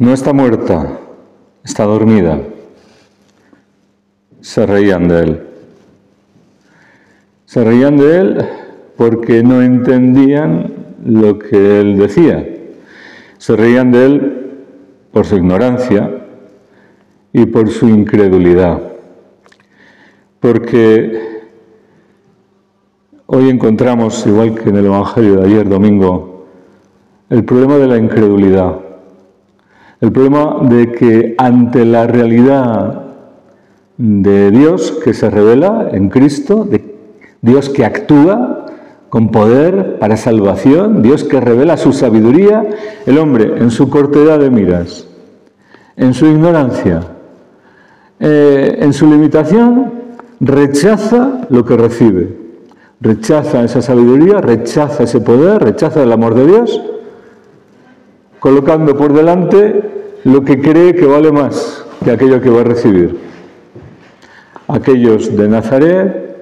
No está muerta, está dormida. Se reían de él. Se reían de él porque no entendían lo que él decía. Se reían de él por su ignorancia y por su incredulidad. Porque hoy encontramos, igual que en el Evangelio de ayer domingo, el problema de la incredulidad. El problema de que ante la realidad de Dios que se revela en Cristo, de Dios que actúa con poder para salvación, Dios que revela su sabiduría, el hombre en su cortedad de miras, en su ignorancia, en su limitación, rechaza lo que recibe, rechaza esa sabiduría, rechaza ese poder, rechaza el amor de Dios, colocando por delante lo que cree que vale más que aquello que va a recibir. Aquellos de Nazaret,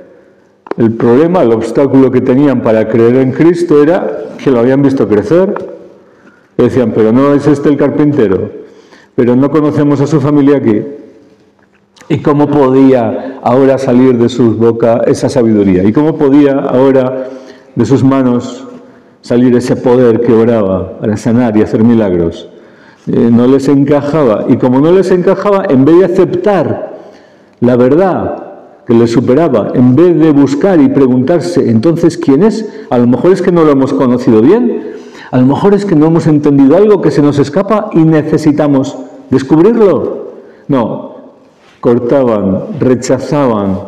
el problema, el obstáculo que tenían para creer en Cristo era que lo habían visto crecer. Decían, pero no es este el carpintero, pero no conocemos a su familia aquí. ¿Y cómo podía ahora salir de sus bocas esa sabiduría? ¿Y cómo podía ahora de sus manos salir ese poder que oraba para sanar y hacer milagros? No les encajaba. Y como no les encajaba, en vez de aceptar la verdad que les superaba, en vez de buscar y preguntarse, entonces, ¿quién es? A lo mejor es que no lo hemos conocido bien, a lo mejor es que no hemos entendido algo que se nos escapa y necesitamos descubrirlo. No, cortaban, rechazaban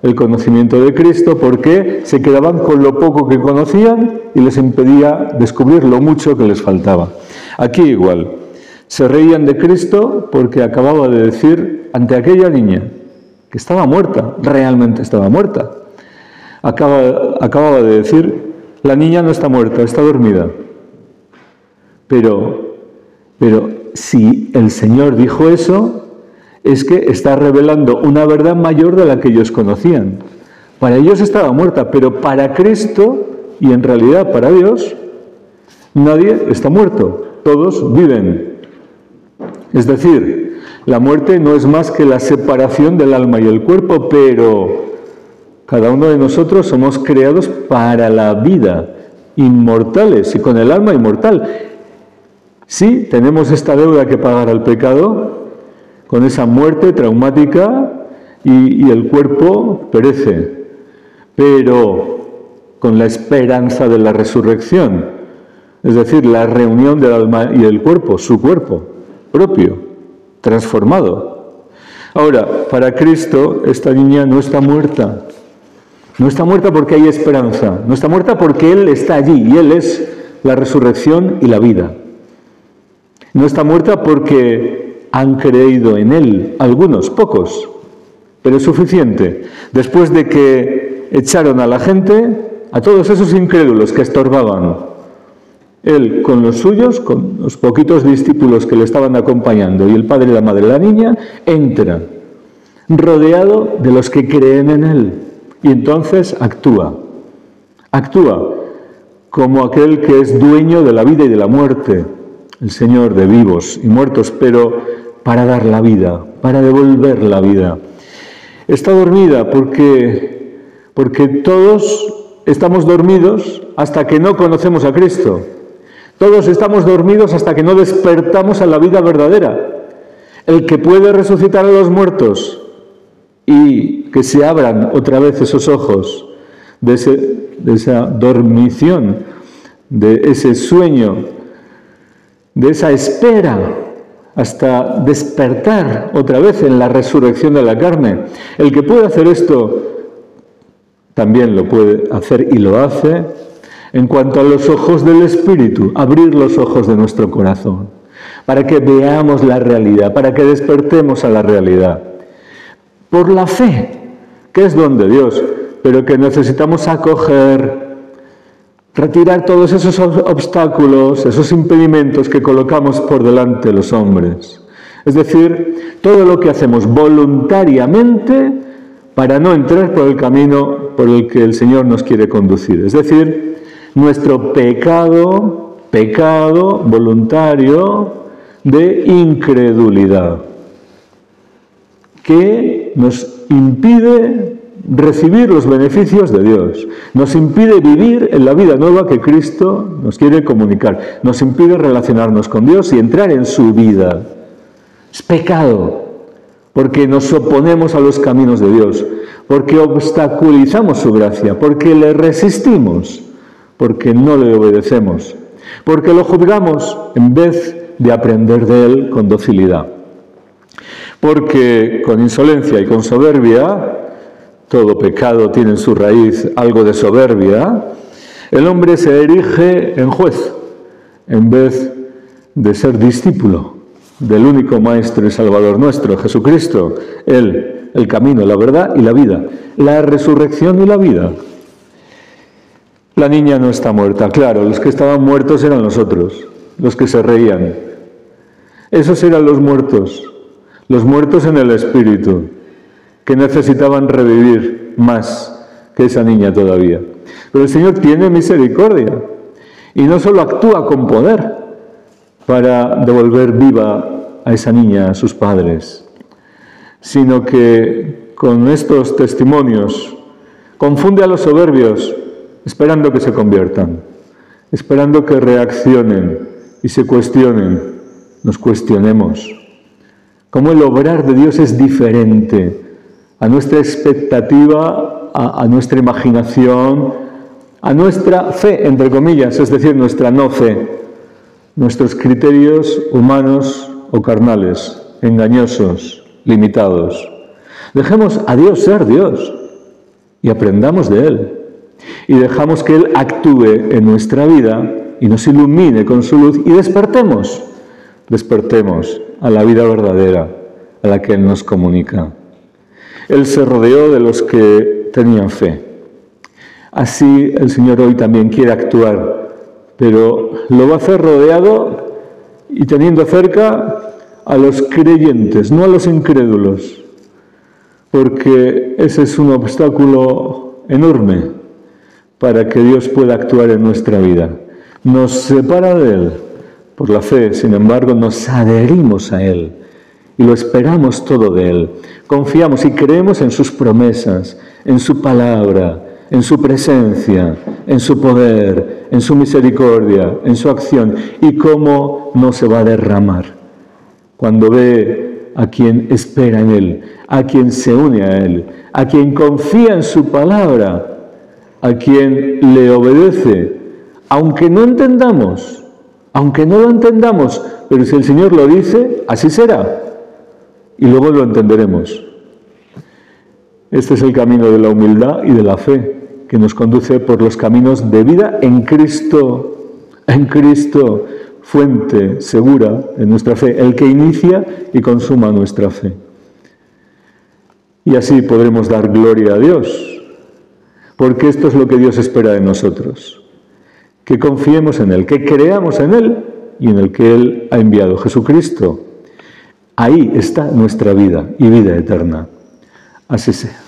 el conocimiento de Cristo porque se quedaban con lo poco que conocían y les impedía descubrir lo mucho que les faltaba. Aquí igual, se reían de Cristo porque acababa de decir ante aquella niña que estaba muerta, realmente estaba muerta. Acababa de decir, la niña no está muerta, está dormida. Pero si el Señor dijo eso, es que está revelando una verdad mayor de la que ellos conocían. Para ellos estaba muerta, pero para Cristo, y en realidad para Dios, nadie está muerto, todos viven. Es decir, la muerte no es más que la separación del alma y el cuerpo, pero cada uno de nosotros somos creados para la vida, inmortales y con el alma inmortal. Sí, tenemos esta deuda que pagar al pecado, con esa muerte traumática y el cuerpo perece, pero con la esperanza de la resurrección, es decir, la reunión del alma y el cuerpo, su cuerpo propio, transformado. Ahora, para Cristo, esta niña no está muerta. No está muerta porque hay esperanza. No está muerta porque Él está allí y Él es la resurrección y la vida. No está muerta porque han creído en Él, algunos, pocos, pero es suficiente. Después de que echaron a la gente, a todos esos incrédulos que estorbaban, Él con los suyos, con los poquitos discípulos que le estaban acompañando y el padre y la madre de la niña, entra, rodeado de los que creen en Él. Y entonces actúa como aquel que es dueño de la vida y de la muerte, el Señor de vivos y muertos, pero para dar la vida, para devolver la vida. Está dormida porque todos estamos dormidos hasta que no conocemos a Cristo. Todos estamos dormidos hasta que no despertamos a la vida verdadera. El que puede resucitar a los muertos y que se abran otra vez esos ojos de esa dormición, de ese sueño, de esa espera, hasta despertar otra vez en la resurrección de la carne. El que puede hacer esto también lo puede hacer y lo hace en cuanto a los ojos del Espíritu, abrir los ojos de nuestro corazón, para que veamos la realidad, para que despertemos a la realidad. Por la fe, que es don de Dios, pero que necesitamos acoger, retirar todos esos obstáculos, esos impedimentos que colocamos por delante los hombres. Es decir, todo lo que hacemos voluntariamente para no entrar por el camino por el que el Señor nos quiere conducir. Es decir, nuestro pecado voluntario de incredulidad, que nos impide recibir los beneficios de Dios, nos impide vivir en la vida nueva que Cristo nos quiere comunicar, nos impide relacionarnos con Dios y entrar en su vida. Es pecado, porque nos oponemos a los caminos de Dios, porque obstaculizamos su gracia, porque le resistimos, porque no le obedecemos, porque lo juzgamos en vez de aprender de él con docilidad. Porque con insolencia y con soberbia, todo pecado tiene en su raíz algo de soberbia, el hombre se erige en juez, en vez de ser discípulo del único Maestro y Salvador nuestro, Jesucristo, Él, el camino, la verdad y la vida, la resurrección y la vida. La niña no está muerta, claro, los que estaban muertos eran los otros, los que se reían. Esos eran los muertos en el espíritu, que necesitaban revivir más que esa niña todavía. Pero el Señor tiene misericordia y no solo actúa con poder para devolver viva a esa niña a sus padres, sino que con estos testimonios confunde a los soberbios esperando que se conviertan, esperando que reaccionen y se cuestionen, nos cuestionemos. Cómo el obrar de Dios es diferente a nuestra expectativa, a nuestra imaginación, a nuestra fe, entre comillas, es decir, nuestra no fe, nuestros criterios humanos o carnales, engañosos, limitados. Dejemos a Dios ser Dios y aprendamos de Él. Y dejamos que Él actúe en nuestra vida y nos ilumine con su luz y despertemos a la vida verdadera, a la que Él nos comunica. Él se rodeó de los que tenían fe. Así el Señor hoy también quiere actuar, pero lo va a hacer rodeado y teniendo cerca a los creyentes, no a los incrédulos, porque ese es un obstáculo enorme para que Dios pueda actuar en nuestra vida. Nos separa de Él por la fe, sin embargo, nos adherimos a Él y lo esperamos todo de Él. Confiamos y creemos en sus promesas, en su palabra, en su presencia, en su poder, en su misericordia, en su acción y cómo no se va a derramar cuando ve a quien espera en Él, a quien se une a Él, a quien confía en su palabra, a quien le obedece, aunque no entendamos, aunque no lo entendamos, pero si el Señor lo dice, así será. Y luego lo entenderemos. Este es el camino de la humildad y de la fe, que nos conduce por los caminos de vida en Cristo, fuente segura en nuestra fe, el que inicia y consuma nuestra fe. Y así podremos dar gloria a Dios, porque esto es lo que Dios espera de nosotros, que confiemos en Él, que creamos en Él y en el que Él ha enviado, Jesucristo. Ahí está nuestra vida y vida eterna. Así sea.